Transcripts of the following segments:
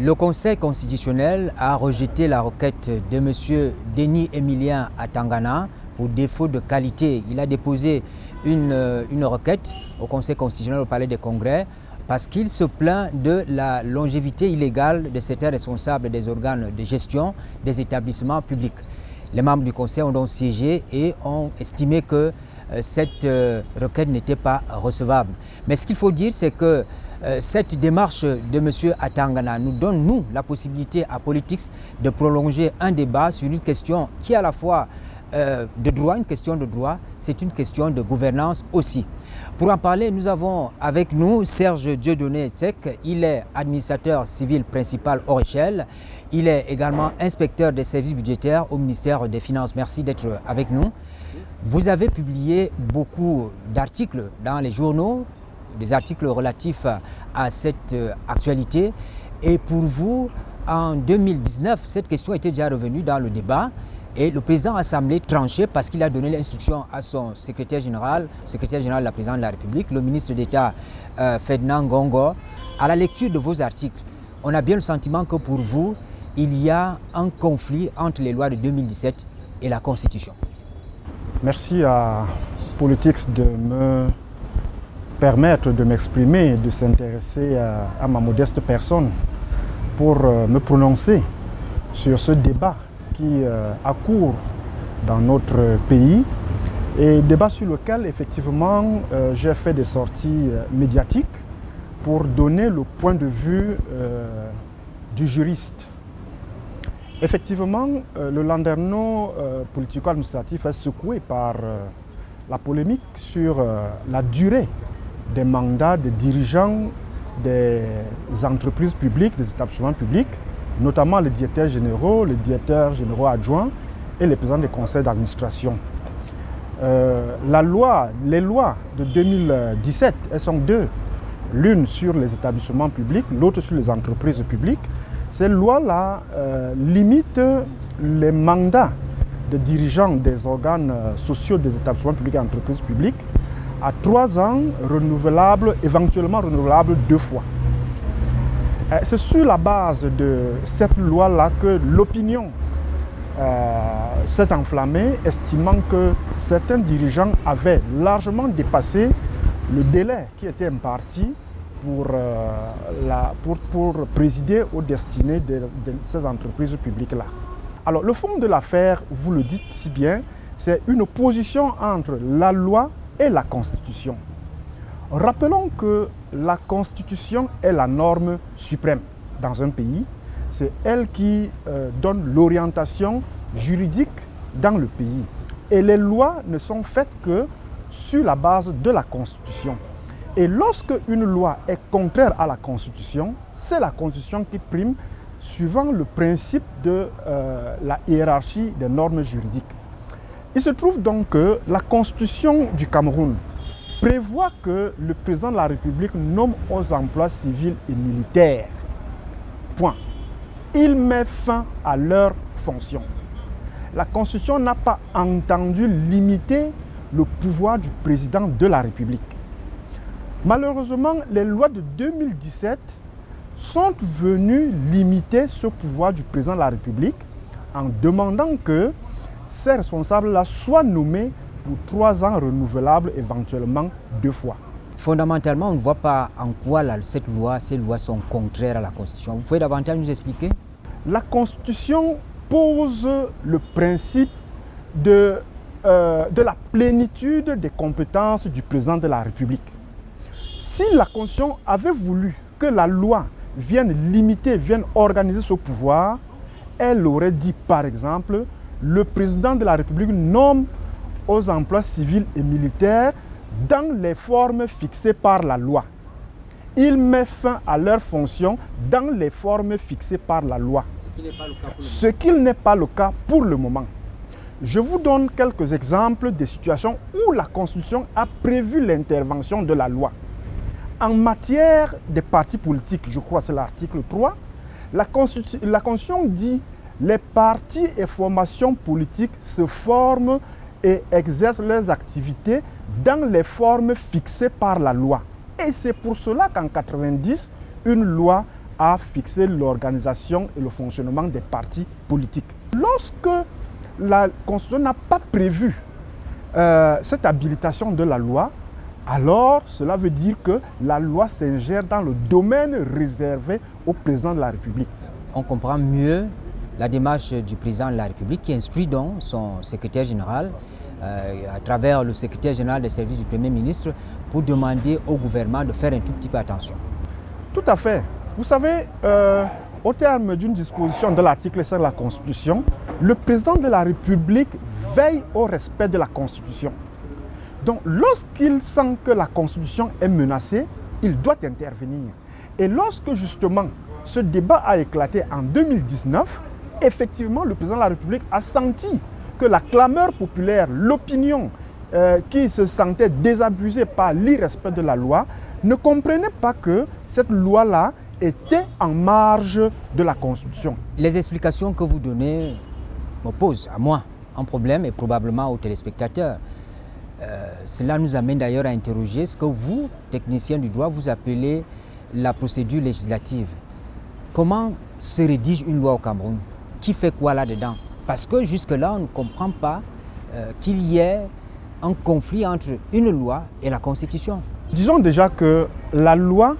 Le Conseil constitutionnel a rejeté la requête de M. Denis Emilien Atangana pour défaut de qualité. Il a déposé une requête au Conseil constitutionnel au Palais des Congrès parce qu'il se plaint de la longévité illégale de certains responsables des organes de gestion des établissements publics. Les membres du Conseil ont donc siégé et ont estimé que cette requête n'était pas recevable. Mais ce qu'il faut dire, c'est que cette démarche de M. Atangana nous donne, nous, la possibilité à Politics de prolonger un débat sur une question qui est à la fois de droit, une question de droit, c'est une question de gouvernance aussi. Pour en parler, nous avons avec nous Serge Dieudonné Tsek. Il est administrateur civil principal hors échelle. Il est également inspecteur des services budgétaires au ministère des Finances. Merci d'être avec nous. Vous avez publié beaucoup d'articles dans les journaux, des articles relatifs à cette actualité. Et pour vous, en 2019, cette question était déjà revenue dans le débat. Et le président a semblé trancher parce qu'il a donné l'instruction à son secrétaire général de la présidence de la République, le ministre d'État Ferdinand Gongo. À la lecture de vos articles, on a bien le sentiment que pour vous, il y a un conflit entre les lois de 2017 et la Constitution. Merci à Politics de me permettre de m'exprimer et de s'intéresser à ma modeste personne pour me prononcer sur ce débat qui accourt dans notre pays et débat sur lequel effectivement j'ai fait des sorties médiatiques pour donner le point de vue du juriste. Effectivement, le landerneau politico-administratif est secoué par la polémique sur la durée des mandats des dirigeants des entreprises publiques, des établissements publics, notamment les directeurs généraux adjoints et les présidents des conseils d'administration. Les lois de 2017, elles sont deux, l'une sur les établissements publics, l'autre sur les entreprises publiques. Ces lois-là limitent les mandats des dirigeants des organes sociaux des établissements publics et entreprises publiques à 3 ans, renouvelables, éventuellement renouvelables 2 fois. C'est sur la base de cette loi-là que l'opinion s'est enflammée, estimant que certains dirigeants avaient largement dépassé le délai qui était imparti pour présider aux destinées de ces entreprises publiques-là. Alors le fond de l'affaire, vous le dites si bien, c'est une opposition entre la loi et la Constitution. Rappelons que la Constitution est la norme suprême dans un pays. C'est elle qui donne l'orientation juridique dans le pays. Et les lois ne sont faites que sur la base de la Constitution. Et lorsque une loi est contraire à la Constitution, c'est la Constitution qui prime suivant le principe de la hiérarchie des normes juridiques. Il se trouve donc que la Constitution du Cameroun prévoit que le président de la République nomme aux emplois civils et militaires. Point. Il met fin à leurs fonctions. La Constitution n'a pas entendu limiter le pouvoir du président de la République. Malheureusement, les lois de 2017 sont venues limiter ce pouvoir du président de la République en demandant que ces responsables-là soient nommés pour 3 ans renouvelables, éventuellement 2 fois. Fondamentalement, on ne voit pas en quoi ces lois sont contraires à la Constitution. Vous pouvez davantage nous expliquer? La Constitution pose le principe de la plénitude des compétences du président de la République. Si la Constitution avait voulu que la loi vienne limiter, vienne organiser ce pouvoir, elle aurait dit par exemple, le président de la République nomme aux emplois civils et militaires dans les formes fixées par la loi. Il met fin à leurs fonctions dans les formes fixées par la loi. Ce qui n'est pas le cas pour le moment. Je vous donne quelques exemples de situations où la Constitution a prévu l'intervention de la loi. En matière des partis politiques, je crois que c'est l'article 3, la Constitution dit les partis et formations politiques se forment et exercent leurs activités dans les formes fixées par la loi. Et c'est pour cela qu'en 1990, une loi a fixé l'organisation et le fonctionnement des partis politiques. Lorsque la Constitution n'a pas prévu cette habilitation de la loi, alors cela veut dire que la loi s'ingère dans le domaine réservé au président de la République. On comprend mieux la démarche du président de la République qui instruit donc son secrétaire général à travers le secrétaire général des services du Premier ministre pour demander au gouvernement de faire un tout petit peu attention. Tout à fait. Vous savez, au terme d'une disposition de l'article 5 de la Constitution, le président de la République veille au respect de la Constitution. Donc, lorsqu'il sent que la Constitution est menacée, il doit intervenir. Et lorsque justement ce débat a éclaté en 2019, effectivement, le président de la République a senti que la clameur populaire, l'opinion qui se sentait désabusée par l'irrespect de la loi, ne comprenait pas que cette loi-là était en marge de la Constitution. Les explications que vous donnez me posent à moi un problème et probablement aux téléspectateurs. Cela nous amène d'ailleurs à interroger ce que vous, technicien du droit, vous appelez la procédure législative. Comment se rédige une loi au Cameroun? Qui fait quoi là-dedans? Parce que jusque-là, on ne comprend pas qu'il y ait un conflit entre une loi et la Constitution. Disons déjà que la loi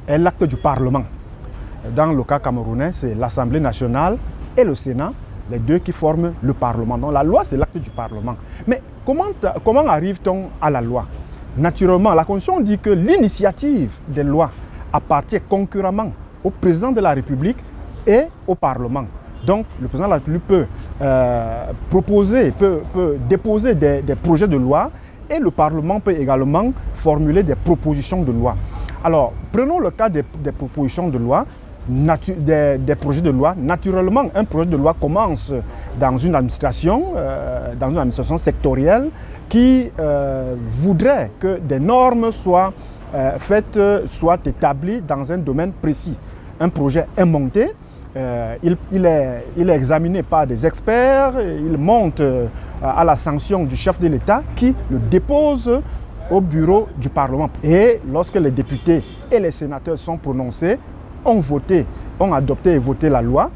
est l'acte du Parlement. Dans le cas camerounais, c'est l'Assemblée nationale et le Sénat, les deux qui forment le Parlement. Donc la loi, c'est l'acte du Parlement. Mais comment arrive-t-on à la loi? Naturellement, la Constitution dit que l'initiative des lois appartient concurremment au président de la République et au Parlement. Donc le président de la République peut déposer des projets de loi et le Parlement peut également formuler des propositions de loi. Alors, prenons le cas des propositions de loi, des projets de loi. Naturellement, un projet de loi commence dans une administration sectorielle qui voudrait que des normes soient établies dans un domaine précis. Un projet est monté, il est examiné par des experts, il monte à la sanction du chef de l'État qui le dépose au bureau du Parlement. Et lorsque les députés et les sénateurs sont prononcés, ont adopté et voté la loi,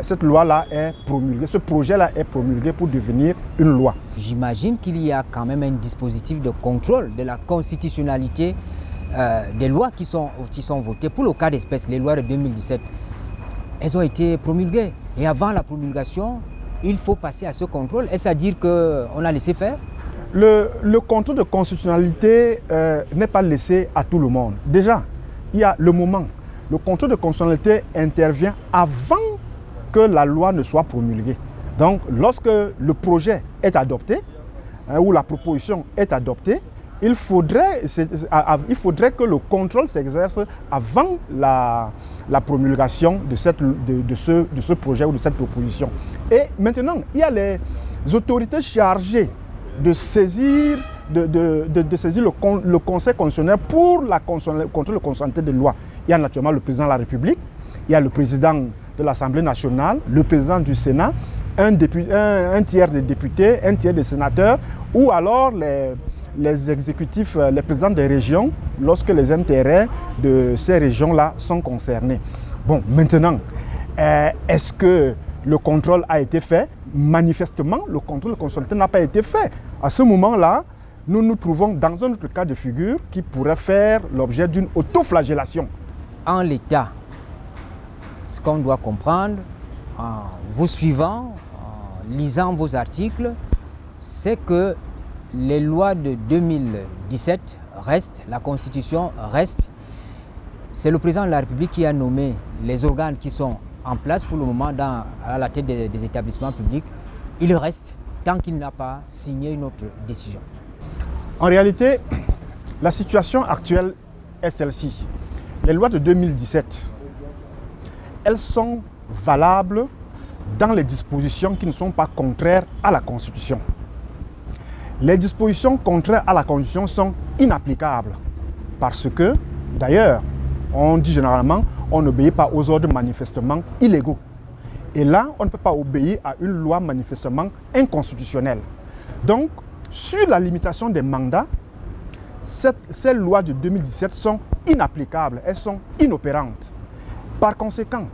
cette loi-là est promulguée, ce projet-là est promulgué pour devenir une loi. J'imagine qu'il y a quand même un dispositif de contrôle de la constitutionnalité des lois qui sont votées. Pour le cas d'espèce, les lois de 2017, elles ont été promulguées. Et avant la promulgation, il faut passer à ce contrôle. Est-ce à dire qu'on a laissé faire? Le contrôle de constitutionnalité n'est pas laissé à tout le monde. Déjà, il y a le moment. Le contrôle de constitutionnalité intervient avant que la loi ne soit promulguée. Donc, lorsque le projet est adopté, ou la proposition est adoptée, il faudrait que le contrôle s'exerce avant la promulgation de ce projet ou de cette proposition. Et maintenant, il y a les autorités chargées de saisir le Conseil constitutionnel pour le contrôle de constitutionnalité des lois. Il y a naturellement le président de la République, il y a le président de l'Assemblée nationale, le président du Sénat, un tiers des députés, un tiers des sénateurs, ou alors les exécutifs, les présidents des régions, lorsque les intérêts de ces régions-là sont concernés. Bon, maintenant, est-ce que le contrôle a été fait? Manifestement, le contrôle de constitutionnalité n'a pas été fait. À ce moment-là, nous nous trouvons dans un autre cas de figure qui pourrait faire l'objet d'une autoflagellation. En l'état, ce qu'on doit comprendre, en vous suivant, en lisant vos articles, c'est que les lois de 2017 restent, la Constitution reste. C'est le président de la République qui a nommé les organes qui sont en place pour le moment à la tête des établissements publics. Il reste tant qu'il n'a pas signé une autre décision. En réalité, la situation actuelle est celle-ci. Les lois de 2017, elles sont valables dans les dispositions qui ne sont pas contraires à la Constitution. Les dispositions contraires à la Constitution sont inapplicables parce que, d'ailleurs, on dit généralement, on n'obéit pas aux ordres manifestement illégaux. Et là, on ne peut pas obéir à une loi manifestement inconstitutionnelle. Donc, sur la limitation des mandats, ces lois de 2017 sont inapplicables, elles sont inopérantes. Par conséquent,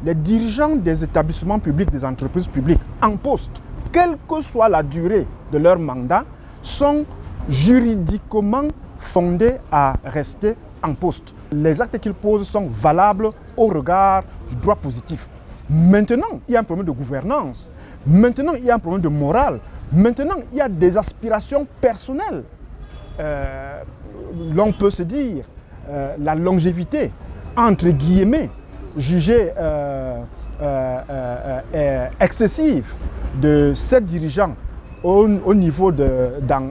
les dirigeants des établissements publics, des entreprises publiques en poste, quelle que soit la durée de leur mandat, sont juridiquement fondés à rester en poste. Les actes qu'ils posent sont valables au regard du droit positif. Maintenant, il y a un problème de gouvernance. Maintenant, il y a un problème de morale. Maintenant, il y a des aspirations personnelles. L'on peut se dire la longévité, entre guillemets, jugée excessive de ces dirigeants au niveau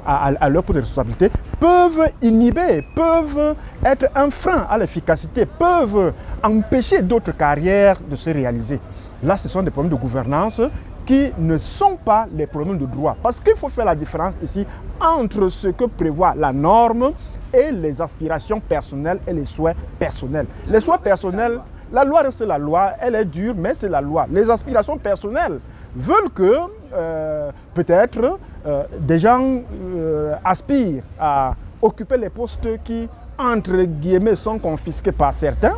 à leur poste de responsabilité peuvent inhiber, peuvent être un frein à l'efficacité, peuvent empêcher d'autres carrières de se réaliser. Là, ce sont des problèmes de gouvernance qui ne sont pas les problèmes de droit. Parce qu'il faut faire la différence ici entre ce que prévoit la norme et les aspirations personnelles et les souhaits personnels. Les souhaits personnels, la loi reste la loi, elle est dure, mais c'est la loi. Les aspirations personnelles veulent que peut-être des gens aspirent à occuper les postes qui, entre guillemets, sont confisqués par certains,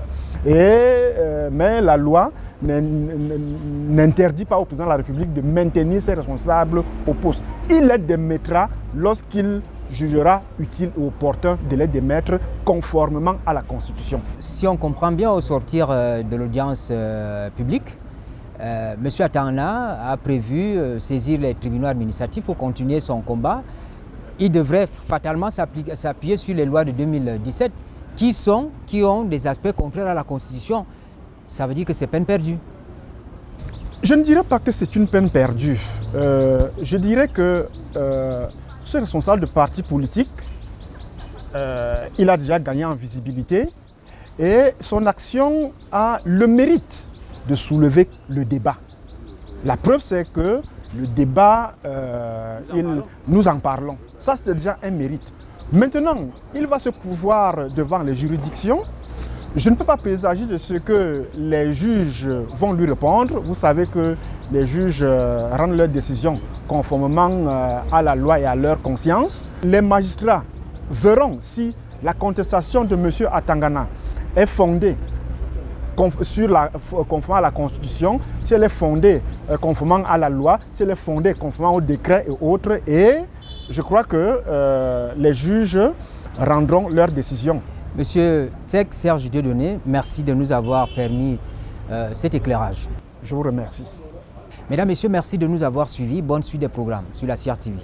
mais la loi n'interdit pas au président de la République de maintenir ses responsables au poste. Il les démettra lorsqu'il jugera utile ou opportun de les démettre conformément à la Constitution. Si on comprend bien au sortir de l'audience publique, M. Atangana a prévu saisir les tribunaux administratifs pour continuer son combat. Il devrait fatalement s'appuyer sur les lois de 2017 qui ont des aspects contraires à la Constitution. Ça veut dire que c'est peine perdue. Je ne dirais pas que c'est une peine perdue. Je dirais que ce responsable de parti politique, il a déjà gagné en visibilité et son action a le mérite de soulever le débat. La preuve, c'est que le débat, nous en parlons. Ça, c'est déjà un mérite. Maintenant, il va se pourvoir devant les juridictions. Je ne peux pas présager de ce que les juges vont lui répondre. Vous savez que les juges rendent leurs décisions conformément à la loi et à leur conscience. Les magistrats verront si la contestation de M. Atangana est fondée conformément à la Constitution, si elle est fondée conformément à la loi, si elle est fondée conformément aux décrets et autres. Et je crois que les juges rendront leurs décisions. Monsieur Tsek Serge Dieudonné, merci de nous avoir permis cet éclairage. Je vous remercie. Mesdames, Messieurs, merci de nous avoir suivis. Bonne suite des programmes sur la CRTV.